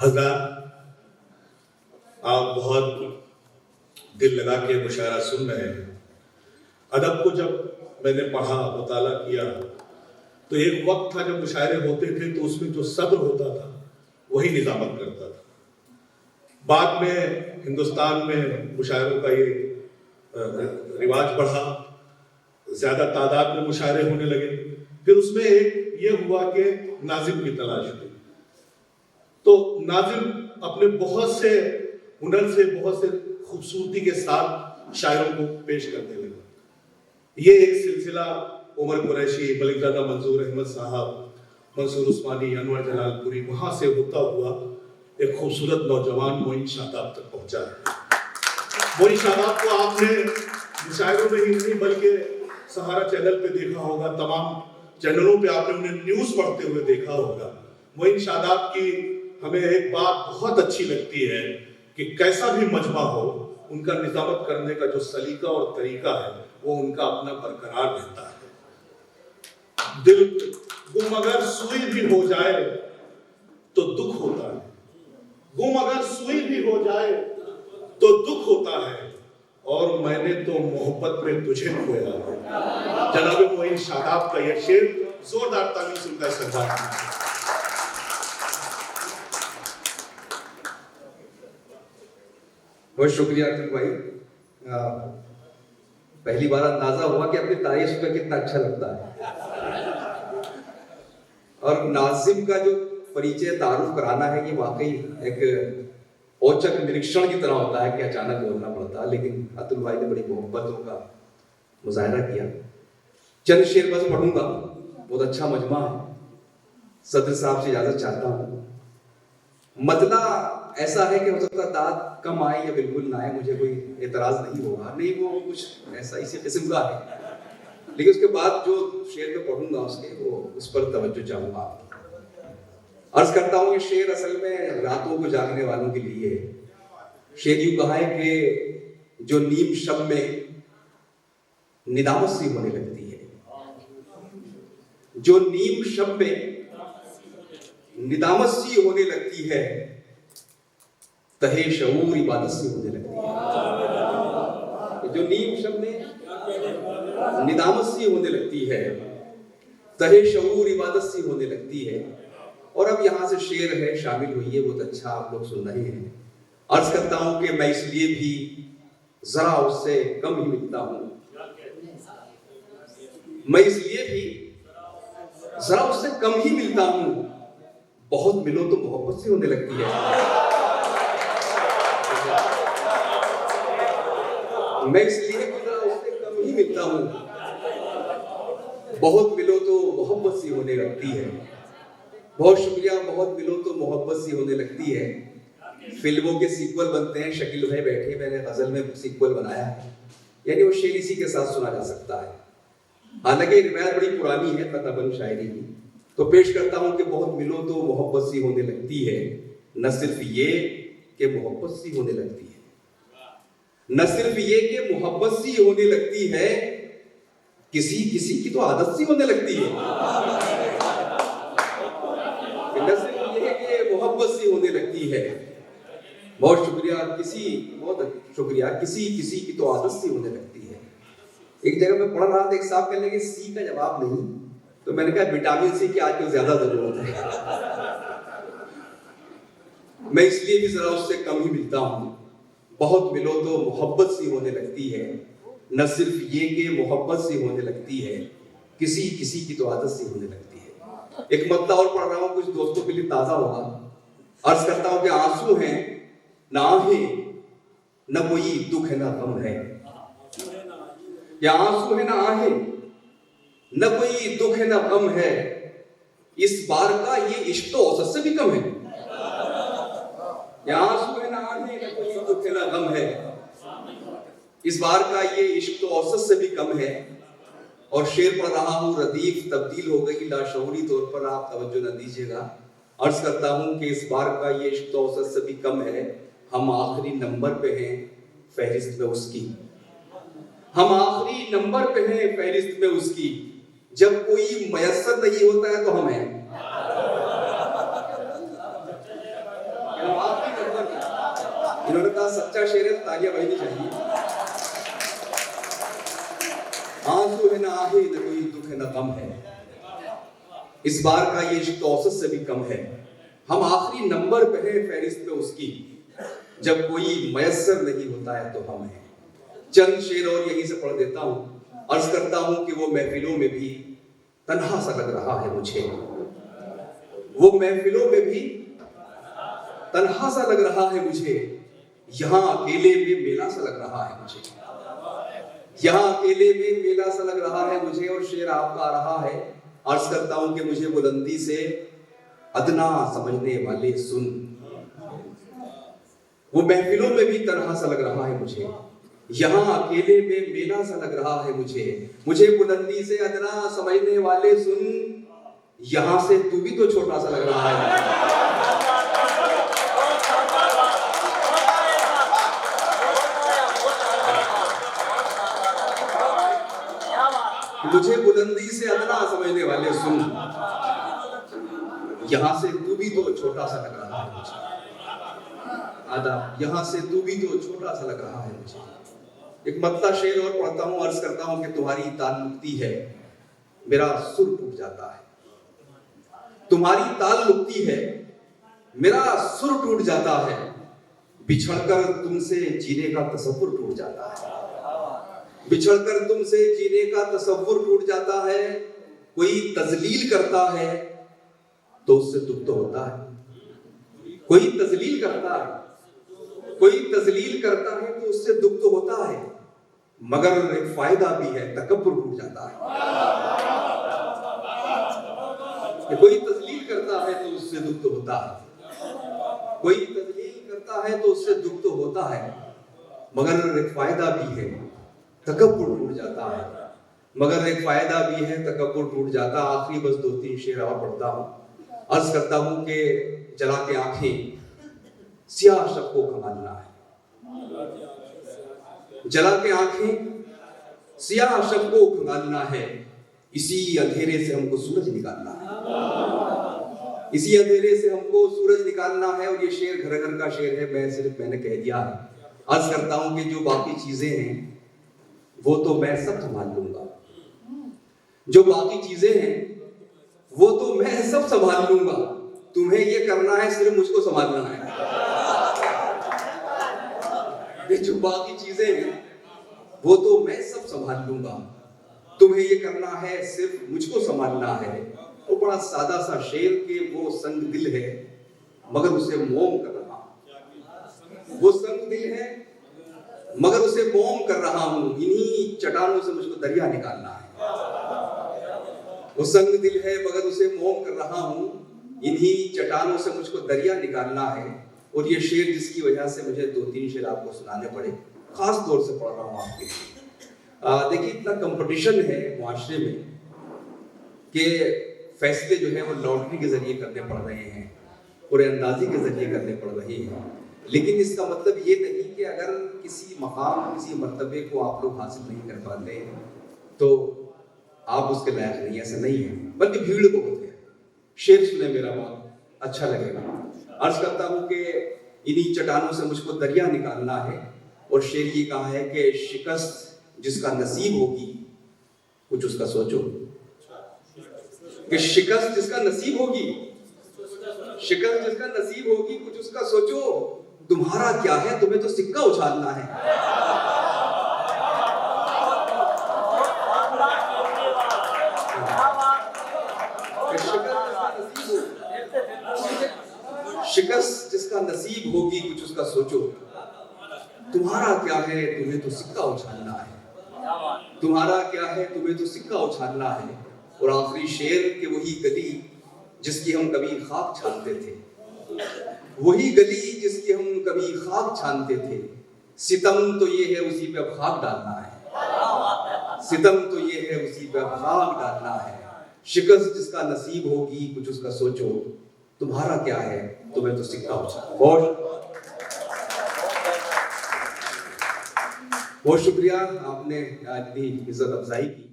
हज़रात, आप बहुत दिल लगा के मुशायरा सुन रहे हैं। अदब को जब मैंने पढ़ा, मुताला किया, तो एक वक्त था जब मुशायरे होते थे तो उसमें जो सब्र होता था वही निज़ामत करता था। बाद में हिंदुस्तान में मुशायरों का ये रिवाज बढ़ा, ज़्यादा तादाद में मुशायरे होने लगे। फिर उसमें एक ये हुआ कि नाजिम की तलाश हुई। तो नाजिम अपने बहुत से हुनर से, बहुत से खूबसूरती के साथ शायरों को पेश करने लगा। ये एक सिलसिला उमर कुरैशी, मलिकज़ादा मंजूर अहमद साहब, मंसूर उस्मानी, अनवर जलालपुरी, वहाँ से होता हुआ एक खूबसूरत नौजवान मोइन शादाब तक पहुँचा है। मोइन शादाब को आपने मुशायरों में ही नहीं बल्कि सहारा चैनल पे देखा होगा, तमाम चैनलों पे आपने उन्हें न्यूज़ पढ़ते हुए देखा होगा। मोइन शादाब की हमें एक बात बहुत अच्छी लगती है कि कैसा भी मजमा हो, उनका निज़ामत करने का जो सलीका और तरीका है वो उनका अपना बरकरार रहता है। दिल गुम अगर सुई भी हो जाए तो दुख होता है, गुम अगर सुई भी हो जाए तो दुख होता है, और मैंने तो मोहब्बत में तुझे खोया है। जनाब मोइन शादाब का यह शेर, जोरदार ताली से उनका इस्तकबाल कीजिए। बहुत शुक्रिया अतुल भाई। पहली बार अंदाजा हुआ कि अपनी तारीफ का कितना अच्छा लगता है। और नाजिम का जो परिचय तारुफ कराना है, ये वाकई एक औचक निरीक्षण की तरह होता है कि अचानक बोलना पड़ता है, लेकिन अतुल भाई ने बड़ी मोहब्बतों का मुजाहरा किया। चंद शेर बस पढ़ूंगा, बहुत अच्छा मजमा है। सदर साहब से इजाजत चाहता हूँ। मतला ऐसा है कि हो सकता दांत कम आए या बिल्कुल ना आए, मुझे कोई एतराज नहीं होगा, नहीं वो कुछ ऐसा इसी किस्म का है, लेकिन उसके बाद जो शेर में पढ़ूंगा उसके वो उस पर तवज्जो चाहूंगा। अर्ज करता हूँ, ये शेर असल में रातों को जागने वालों के लिए। शेर यूं कहा है कि जो नीम शब में निदामत सी होने लगती है, जो नीम शब में निदामत सी होने लगती है, तहे शऊर इबादत सी होने लगती है। जो नीम शब में निदामत सी होने लगती है, तहे शऊर इबादत सी होने लगती है। और अब यहाँ से शेर है, शामिल हुई है, बहुत अच्छा आप लोग सुन रहे हैं। अर्ज करता हूं कि मैं इसलिए भी जरा उससे कम ही मिलता हूं, मैं इसलिए भी जरा उससे कम ही मिलता हूं, बहुत मिलो तो मोहब्बत सी होने लगती है। मैं इसलिए भी जरा उससे कम ही मिलता हूं, बहुत मिलो तो मोहब्बत सी होने लगती है। बहुत शुक्रिया। बहुत मिलो तो मोहब्बत सी होने लगती है। फिल्मों के सीक्वल बनते हैं, शकील भाई बैठे, मैंने गजल में सीक्वल बनाया है, यानी वो शेर इसी के साथ सुना जा सकता है। हालांकि रिवायत बड़ी पुरानी है खतबन शायरी की, तो पेश करता हूं कि बहुत मिलो तो मोहब्बत सी होने लगती है, न सिर्फ ये कि मोहब्बत सी होने लगती है, न सिर्फ ये कि मोहब्बत सी होने लगती है, किसी किसी की तो आदत सी होने लगती है। न सिर्फ ये कि मोहब्बत सी होने लगती है, बहुत शुक्रिया, बहुत शुक्रिया, किसी किसी की तो आदत सी होने लगती है। एक जगह मैं पढ़ रहा था, एक साहब कहने लगे सी का जवाब नहीं, तो मैंने कहा विटामिन सी की आजकल ज्यादा जरूरत है। मैं इसलिए भी जरा उससे कम ही मिलता हूं, बहुत मिलो तो मोहब्बत सी होने लगती है, न सिर्फ ये कि मोहब्बत सी होने लगती है, किसी किसी की तो आदत सी होने लगती है। एक मत्ता और पढ़ रहा हूं, कुछ दोस्तों के लिए ताजा होगा। अर्ज करता हूं कि आंसू हैं ना आहें, न कोई दुख है ना गम है। या आंसू है ना आहें, न कोई दुख है ना गम है, इस बार का ये इश्क तो औसत से भी कम है। या आंसू है ना आहें, न कोई दुख है ना गम है, इस बार का ये इश्क तो औसत से भी कम है। और शेर पढ़ रहा हूं, रदीफ तब्दील हो गई लाशऊरी तौर पर, आप तवज्जो न दीजिएगा। अर्ज करता हूं कि इस बार का ये इश्क तो औसत से भी कम है, हम आखिरी नंबर पे हैं फहरिस्त में उसकी, हम आखिरी नंबर पे हैं फहरिस्त में उसकी, जब कोई मयस्सर नहीं होता है तो हम हैं। अच्छा शेर है, तालियां बजनी चाहिए। आंसू है ना आहे, न कोई दुख है न गम है, इस बार का ये इश्क तो औसत से भी कम है। हम आखिरी नंबर पे है फहरिस्त पे उसकी, जब कोई मयस्सर नहीं होता है तो हम हैं। चंद शेर और यहीं से पढ़ देता हूँ। अर्ज करता हूँ कि वो महफिलों में भी तन्हा सा लग रहा है मुझे, वो महफिलों में भी तन्हा सा लग रहा है मुझे, यहाँ अकेले में मेला सा लग रहा है मुझे, यहाँ अकेले में मेला सा लग रहा है मुझे। और शेर आपका आ रहा है। अर्ज करता हूं कि मुझे बुलंदी से अदना समझने वाले सुन, वो महफिलों में भी तन्हा सा लग रहा है मुझे, यहाँ अकेले में मेला सा लग रहा है मुझे। मुझे बुलंदी से अदना समझने वाले सुन, यहां से तू भी तो छोटा सा लग रहा है। मुझे बुलंदी से अदना समझने वाले सुन, यहां से तू भी तो छोटा सा लग रहा है मुझे। आदाब, यहां से तू भी तो छोटा सा लग रहा है मुझे। एक मतला शेर और पढ़ता हूं। अर्ज करता हूं कि तुम्हारी ताल लुकती है, मेरा सुर टूट जाता है। तुम्हारी ताल लुकती है, मेरा सुर टूट जाता है। बिछड़कर तुमसे जीने का तसव्वुर टूट जाता है, बिछड़कर तुमसे जीने का तसव्वुर टूट जाता है। कोई तजलील करता है तो उससे दुख तो होता है, कोई तजलील करता है, कोई तजलील करता है तो उससे दुख तो होता है, मगर एक फायदा भी है, तकब्बुर टूट जाता है। कोई तजलील करता है तो उससे दुख तो होता है, कोई तजलील करता है तो उससे दुख तो होता है, मगर एक फायदा भी है, तकब्बुर टूट जाता है, मगर एक फायदा भी है, तकब्बुर टूट जाता। आखिरी बस 2-3 शेर और पढ़ता हूं। अर्ज करता हूं कि जला के आंखें सियाह शब को खंगालना है, जला के आंखें सियाह शब को खंगालना है, इसी अंधेरे से हमको सूरज निकालना है, इसी अंधेरे से हमको सूरज निकालना है। और ये शेर घर घर का शेर है, मैंने कह दिया है। अर्ज करता हूं कि जो बाकी चीजें हैं वो तो मैं सब संभाल लूंगा, जो बाकी चीजें हैं वो तो मैं सब संभाल लूंगा, तुम्हें ये करना है सिर्फ मुझको संभालना है। ये जो बाकी चीजें हैं वो तो मैं सब संभाल लूंगा, तुम्हें ये करना है सिर्फ मुझको संभालना है। वो बड़ा सादा सा शेर के वो संग दिल है, मगर उसे मोम कर रहा हूं, वो संग दिल है मगर उसे मोम कर रहा हूं, इन्हीं चट्टानों से मुझको दरिया निकालना है। वो संग दिल है मगर उसे मोम कर रहा हूं, इन्हीं चट्टानों से मुझको दरिया निकालना है। और ये शेर जिसकी वजह से मुझे 2-3 शेर आपको सुनाने पड़े, खास तौर से पढ़ रहा हूं आपके लिए। देखिए, इतना कंपटीशन है मुआशरे में कि फैसले जो है वो लॉटरी के जरिए करने पड़ रहे हैं, पूरे अंदाजी के जरिए करने पड़ रहे हैं। लेकिन इसका मतलब ये नहीं कि अगर किसी मकाम, किसी मर्तबे को आप लोग हासिल नहीं कर पाते तो आप उसके लायक नहीं, ऐसा नहीं है, बल्कि भीड़ बहुत है। शेर सुने मेरा, बहुत अच्छा लगेगा। अर्ज करता हूं कि इन्हीं चट्टानों से मुझको दरिया निकालना है। और शेर ये कहा है कि शिकस्त जिसका नसीब होगी कुछ उसका सोचो, कि शिकस्त जिसका नसीब होगी, शिकस्त जिसका नसीब होगी कुछ उसका सोचो। तुम्हारा क्या है, तुम्हें तो सिक्का उछालना है। शिकस्त जिसका नसीब होगी कुछ उसका सोचो, तुम्हारा क्या है, तुम्हें तो सिक्का उछालना है, तुम्हारा क्या है, तुम्हें तो सिक्का उछालना है। और आखिरी शेर कि वही गली जिसकी हम कभी खाक छानते थे, वही गली जिसकी हम कभी खाक छानते थे, सितम तो ये है उसी पे अब खाक डालना है, सितम तो ये है उसी पे अब खाक डालना है। शिकस्त जिसका नसीब होगी कुछ उसका सोचो, तुम्हारा क्या है, तुम्हें तो सिक्का उछालना। बहुत शुक्रिया, आपने इतनी इज्जत अफजाई की।